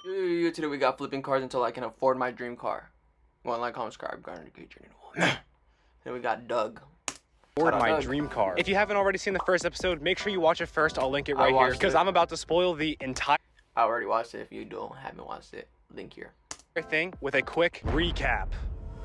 Today we got flipping cars until I can afford my dream car. One like, comment, subscribe, garner, Then we got Doug. My dream car. If you haven't already seen the first episode, make sure you watch it first. I'll link it right here because I'm about to spoil the entire I already watched it. If you haven't watched it, link here. Thing with a quick recap.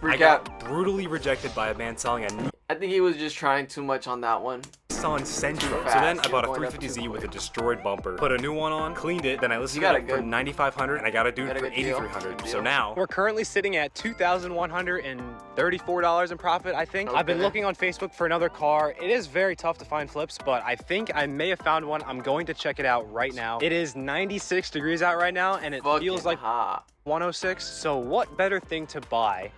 Recap. I got brutally rejected by a man selling a I think he was just trying too much on that one. Nissan Sentra. So then I bought a 350Z with a destroyed bumper, put a new one on, cleaned it, then I listed it up for $9,500 and I got a dude for $8,300. So now we're currently sitting at $2,134 in profit, I think. Okay. I've been looking on Facebook for another car. It is very tough to find flips, but I think I may have found one. I'm going to check it out right now. It is 96 degrees out right now and it feels like 106. So what better thing to buy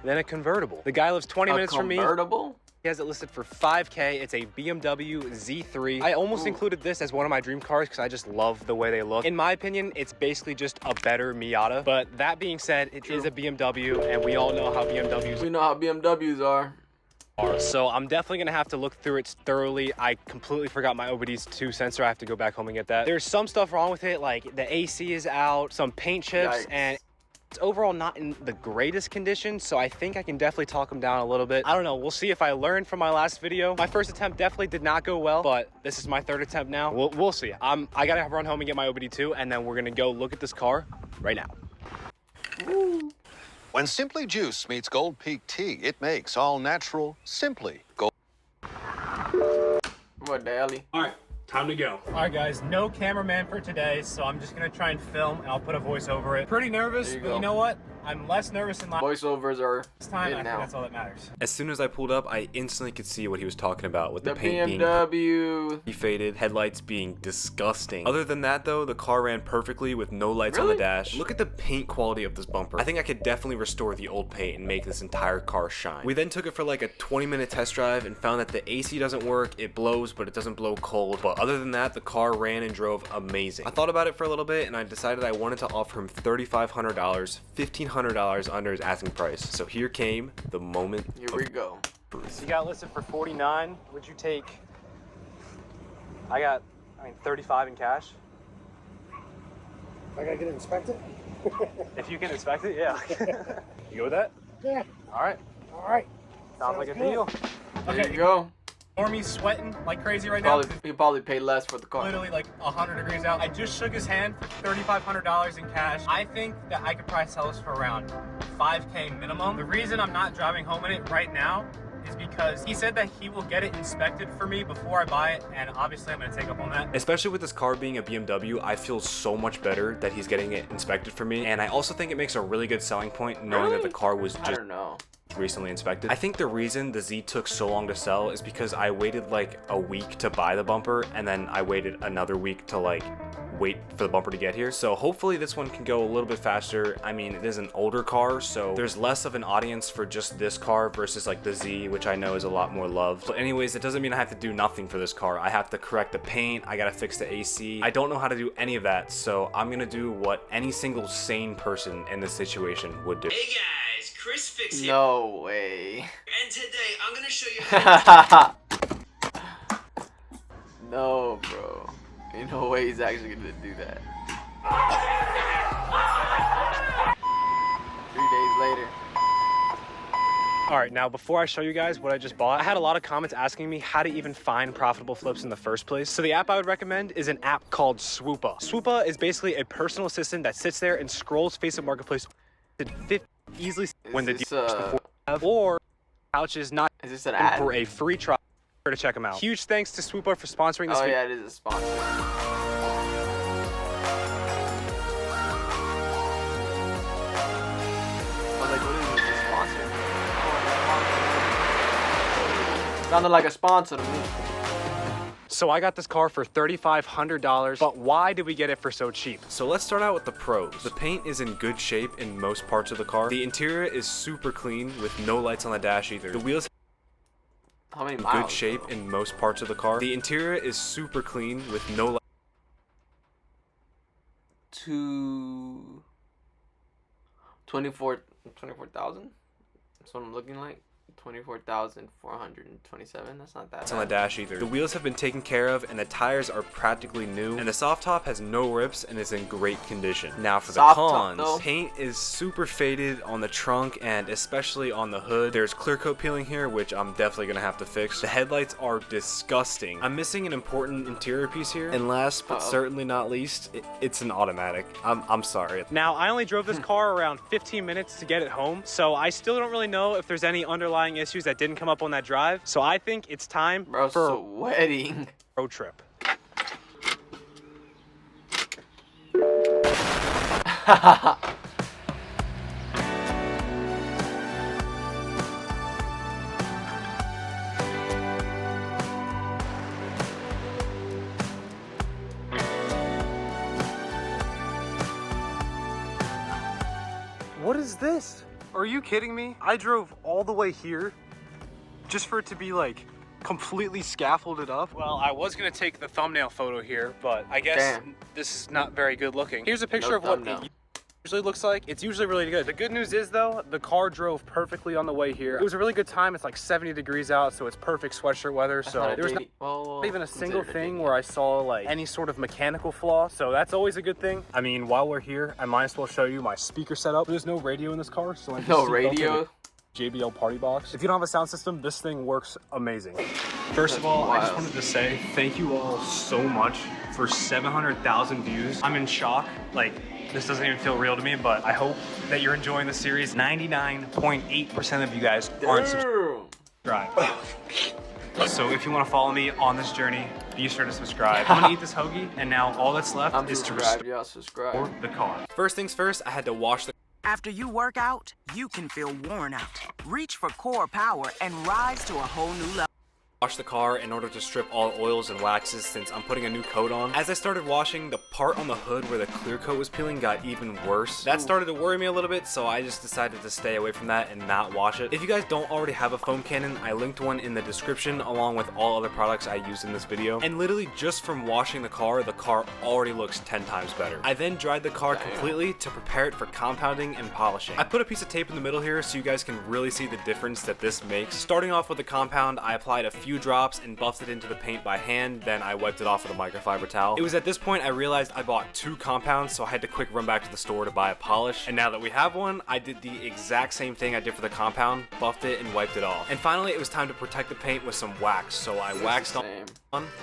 than a convertible? The guy lives 20 minutes from me. Convertible? He has it listed for $5K. It's a BMW Z3. I almost included this as one of my dream cars because I just love the way they look. In my opinion, it's basically just a better Miata. But that being said, it is a BMW, and we all know how BMWs are. So I'm definitely gonna have to look through it thoroughly. I completely forgot my OBD2 sensor. I have to go back home and get that. There's some stuff wrong with it, like the AC is out, some paint chips, and it's overall not in the greatest condition, so I think I can definitely talk them down a little bit. I don't know, we'll see if I learned from my last video. My first attempt definitely did not go well, but this is my third attempt now. We'll see. I gotta run home and get my OBD2, and then we're gonna go look at this car right now. When Simply Juice meets Gold Peak Tea, it makes all natural Simply Gold. What the hell? All right. Time to go. All right, guys, no cameraman for today, so I'm just gonna try and film, and I'll put a voice over it. Pretty nervous, but you know what? I'm less nervous than last voiceovers are this time. I think that's all that matters. As soon as I pulled up, I instantly could see what he was talking about with the paint BMW being faded, headlights being disgusting. Other than that though, the car ran perfectly with no lights on the dash. Look at the paint quality of this bumper. I think I could definitely restore the old paint and make this entire car shine. We then took it for like a 20-minute test drive and found that the AC doesn't work. It blows, but it doesn't blow cold. But other than that, the car ran and drove amazing. I thought about it for a little bit and I decided I wanted to offer him $3,500, $1,500 under his asking price. So here came the moment. Here we go. You got listed for 49. Would you take? I got 35 in cash. I gotta get it inspected? If you can inspect it, yeah. You go with that? Yeah. All right. All right. Sounds like a deal. There you go. Normie's sweating like crazy right now. He probably paid less for the car. Literally like 100 degrees out. I just shook his hand for $3,500 in cash. I think that I could probably sell this for around 5K minimum. The reason I'm not driving home in it right now is because he said that he will get it inspected for me before I buy it, and obviously I'm gonna take up on that. Especially with this car being a BMW, I feel so much better that he's getting it inspected for me, and I also think it makes a really good selling point knowing that the car was just recently inspected. I think the reason the Z took so long to sell is because I waited like a week to buy the bumper, and then I waited another week to like wait for the bumper to get here. So hopefully this one can go a little bit faster. I mean, it is an older car, so there's less of an audience for just this car versus like the Z, which I know is a lot more loved. But anyways, it doesn't mean I have to do nothing for this car. I have to correct the paint, I gotta fix the AC. I don't know how to do any of that, so I'm gonna do what any single sane person in this situation would do. Hey guys, Chris Fix here. No way. And today I'm gonna show you how No, bro. Ain't no way he's actually gonna do that. 3 days later. All right, now before I show you guys what I just bought, I had a lot of comments asking me how to even find profitable flips in the first place. So the app I would recommend is an app called Swoopa. Swoopa is basically a personal assistant that sits there and scrolls Facebook Marketplace easily when the dealers before or couches not is this an ad? For a free trial to check them out. Huge thanks to Swoopa for sponsoring this video. Oh yeah, it is a sponsor. Sounded like a sponsor to me. So I got this car for $3,500, but why did we get it for so cheap? So let's start out with the pros. The paint is in good shape in most parts of the car. The interior is super clean with no lights on the dash either. The wheels How many in miles, good shape in most parts of the car. The interior is super clean with no lights. 24,000. That's what I'm looking like. 24,427. That's not that on the bad. dash either. The wheels have been taken care of and the tires are practically new, and the soft top has no rips and is in great condition. Now for the Soft top, cons, though. paint is super faded on the trunk and especially on the hood. There's clear coat peeling here, which I'm definitely gonna have to fix. The headlights are disgusting. I'm missing an important interior piece here, and last but certainly not least, it's an automatic. I'm sorry. Now, I only drove this car around 15 minutes to get it home, so I still don't really know if there's any underlying issues that didn't come up on that drive. So I think it's time Bro, for sweating. a road trip. What is this? Are you kidding me? I drove all the way here just for it to be like completely scaffolded up. Well, I was gonna take the thumbnail photo here, but I guess this is not very good looking. Here's a picture of what it usually looks like. It's usually really good. The good news is though, the car drove perfectly on the way here. It was a really good time. It's like 70 degrees out, so it's perfect sweatshirt weather. So there was not even a single thing where I saw like any sort of mechanical flaw. So that's always a good thing. I mean, while we're here, I might as well show you my speaker setup. There's no radio in this car, so I No radio? JBL party box. If you don't have a sound system, this thing works amazing. First of all, I just wanted to say thank you all so much for 700,000 views. I'm in shock. Like, this doesn't even feel real to me, but I hope that you're enjoying the series. 99.8% of you guys aren't subscribed. So if you want to follow me on this journey, be sure to subscribe. I'm gonna eat this hoagie, and now all that's left is to restore the car. First things first, I had to wash the After you work out, you can feel worn out. Reach for Core Power and rise to a whole new level. wash the car in order to strip all oils and waxes since I'm putting a new coat on. As I started washing, the part on the hood where the clear coat was peeling got even worse. That started to worry me a little bit, so I just decided to stay away from that and not wash it. If you guys don't already have a foam cannon, I linked one in the description along with all other products I used in this video. And literally just from washing the car already looks 10 times better. I then dried the car completely to prepare it for compounding and polishing. I put a piece of tape in the middle here so you guys can really see the difference that this makes. Starting off with the compound, I applied a few drops and buffed it into the paint by hand, then I wiped it off with a microfiber towel. It was at this point I realized I bought 2 compounds, so I had to quick run back to the store to buy a polish. And now that we have one, I did the exact same thing I did for the compound, buffed it and wiped it off. And finally, it was time to protect the paint with some wax, so I waxed on,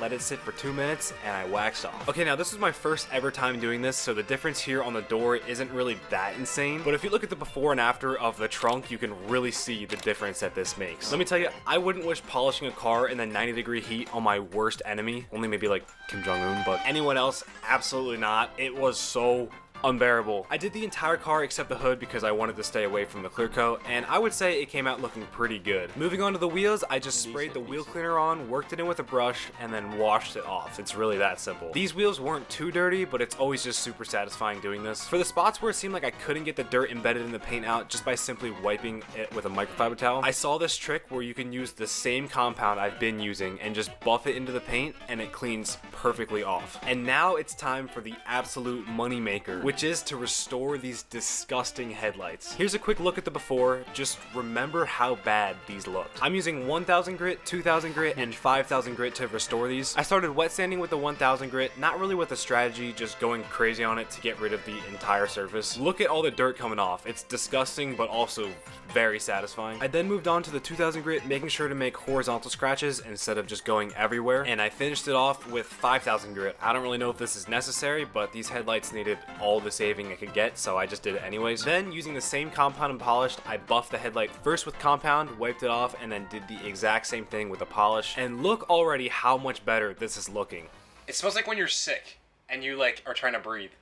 let it sit for 2 minutes, and I waxed off. Okay, now this is my first ever time doing this, so the difference here on the door isn't really that insane, but if you look at the before and after of the trunk, you can really see the difference that this makes. Let me tell you, I wouldn't wish polishing a car in the 90-degree heat on my worst enemy, only maybe like Kim Jong-un, but anyone else, absolutely not. It was so unbearable. I did the entire car except the hood because I wanted to stay away from the clear coat, and I would say it came out looking pretty good. Moving on to the wheels, I just sprayed the wheel cleaner on, worked it in with a brush, and then washed it off. It's really that simple. These wheels weren't too dirty, but it's always just super satisfying doing this. For the spots where it seemed like I couldn't get the dirt embedded in the paint out just by simply wiping it with a microfiber towel, I saw this trick where you can use the same compound I've been using and just buff it into the paint and it cleans perfectly off. And now it's time for the absolute money maker, which is to restore these disgusting headlights. Here's a quick look at the before. Just remember how bad these looked. I'm using 1000 grit, 2000 grit, and 5000 grit to restore these. I started wet sanding with the 1000 grit, not really with a strategy, just going crazy on it to get rid of the entire surface. Look at all the dirt coming off. It's disgusting, but also very satisfying. I then moved on to the 2000 grit, making sure to make horizontal scratches instead of just going everywhere, and I finished it off with 5000 grit. I don't really know if this is necessary, but these headlights needed all the saving I could get, so I just did it anyways. Then, using the same compound and polished, I buffed the headlight first with compound, wiped it off, and then did the exact same thing with the polish. And look already how much better this is looking. It smells like when you're sick and you like are trying to breathe.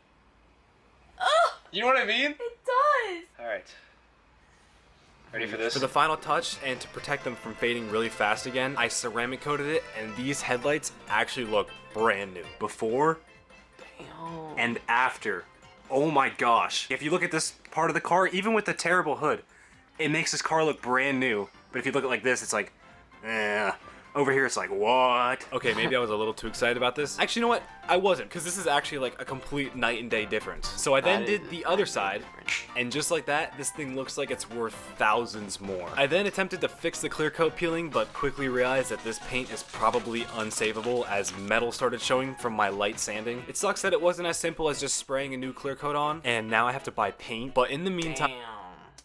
Oh! You know what I mean? It does! Alright. Ready for this? For the final touch, and to protect them from fading really fast again, I ceramic coated it, and these headlights actually look brand new. Before and after. Oh my gosh. If you look at this part of the car, even with the terrible hood, it makes this car look brand new. But if you look at it like this, it's like, Over here, it's like, what? Okay, maybe I was a little too excited about this. Actually, you know what? I wasn't, because this is actually like a complete night and day difference. So I then did the other side, and just like that, this thing looks like it's worth thousands more. I then attempted to fix the clear coat peeling, but quickly realized that this paint is probably unsavable as metal started showing from my light sanding. It sucks that it wasn't as simple as just spraying a new clear coat on, and now I have to buy paint. But in the meantime,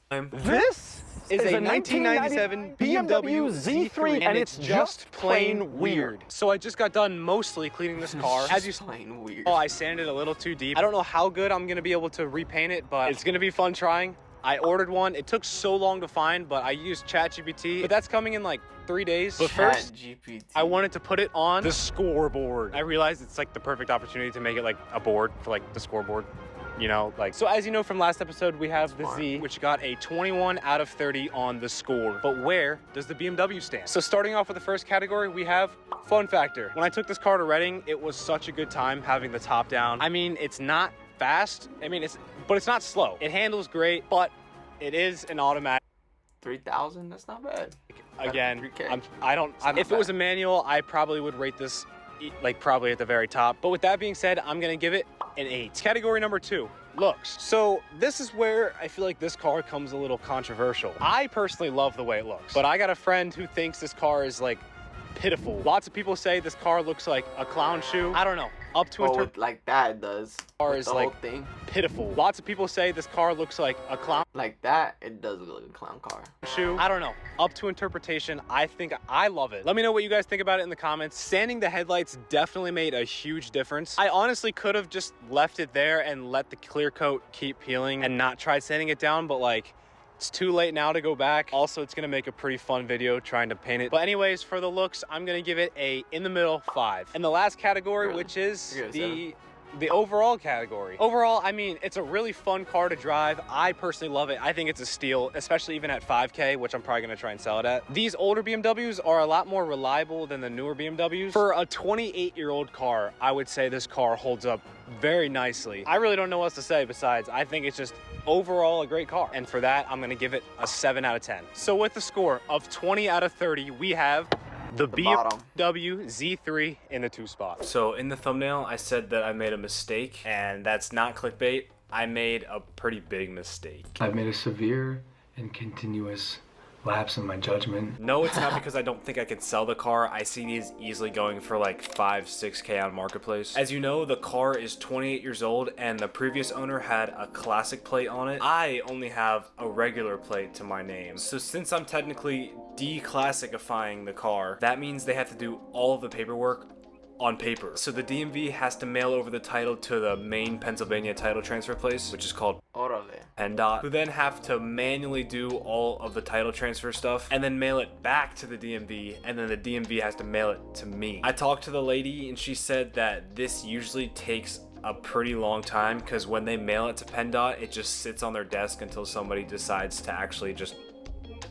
this is a 1997 BMW Z3, and it's just plain weird. So I just got done mostly cleaning this car. As you plain weird. saw, I sanded a little too deep. I don't know how good I'm gonna be able to repaint it, but it's gonna be fun trying. I ordered one. It took so long to find, but I used ChatGPT. But that's coming in like 3 days. But first, I wanted to put it on the scoreboard. I realized it's like the perfect opportunity to make it like a board for like the scoreboard. You know, like, so as you know from last episode, we have the Z, which got a 21 out of 30 on the score. But where does the BMW stand? So starting off with the first category, we have fun factor. When I took this car to Reading, it was such a good time having the top down. I mean, it's not fast. I mean, but it's not slow. It handles great, but it is an automatic. 3,000? That's not bad. Again, if it was a manual, I probably would rate this like probably at the very top. But with that being said, I'm gonna give it an 8. Category number 2, looks. So this is where I feel like this car comes a little controversial. I personally love the way it looks, but I got a friend who thinks this car is like pitiful. Lots of people say this car looks like a clown shoe. I don't know. Up to like that it does. Car is like thing. Pitiful. Lots of people say this car looks like a clown. Like that, it does look like a clown car. Shoe. I don't know. Up to interpretation. I think I love it. Let me know what you guys think about it in the comments. Sanding the headlights definitely made a huge difference. I honestly could have just left it there and let the clear coat keep peeling and not tried sanding it down, but like, it's too late now to go back. Also, it's gonna make a pretty fun video trying to paint it. But anyways, for the looks, I'm gonna give it a in the middle 5. And the last category, which is the overall category. Overall, I mean, it's a really fun car to drive. I personally love it. I think it's a steal, especially even at 5K, which I'm probably gonna try and sell it at. These older BMWs are a lot more reliable than the newer BMWs. For a 28-year-old car, I would say this car holds up very nicely. I really don't know what else to say besides, I think it's just overall a great car. And for that, I'm gonna give it a 7 out of 10. So with the score of 20 out of 30, we have the BMW Z3 in the 2 spot. So in the thumbnail, I said that I made a mistake, and that's not clickbait. I made a pretty big mistake. I've made a severe and continuous lapse in my judgment. No, it's not because I don't think I can sell the car. I see these easily going for like 5-6K on Marketplace. As you know, the car is 28 years old and the previous owner had a classic plate on it. I only have a regular plate to my name. So since I'm technically declassifying the car, that means they have to do all of the paperwork on paper. So the DMV has to mail over the title to the main Pennsylvania title transfer place, which is called PennDOT, who then have to manually do all of the title transfer stuff and then mail it back to the DMV, and then the DMV has to mail it to me. I talked to the lady and she said that this usually takes a pretty long time because when they mail it to PennDOT, it just sits on their desk until somebody decides to actually just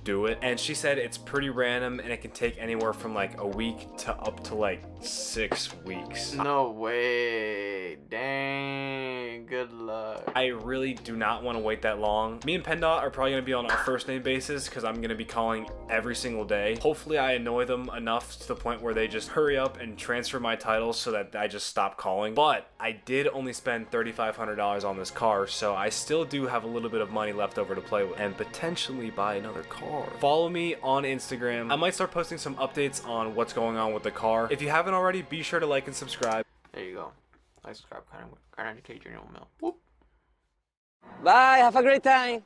do it. And she said it's pretty random and it can take anywhere from like a week to up to like 6 weeks. No way. Dang. Good luck. I really do not want to wait that long. Me and PennDOT are probably going to be on a first name basis because I'm going to be calling every single day. Hopefully I annoy them enough to the point where they just hurry up and transfer my title so that I just stop calling. But I did only spend $3,500 on this car, so I still do have a little bit of money left over to play with and potentially buy another car. Follow me on Instagram. I might start posting some updates on what's going on with the car. If you haven't already, be sure to like and subscribe. There you go. Like, subscribe, kind of educate your mail. Whoop. Bye, have a great time.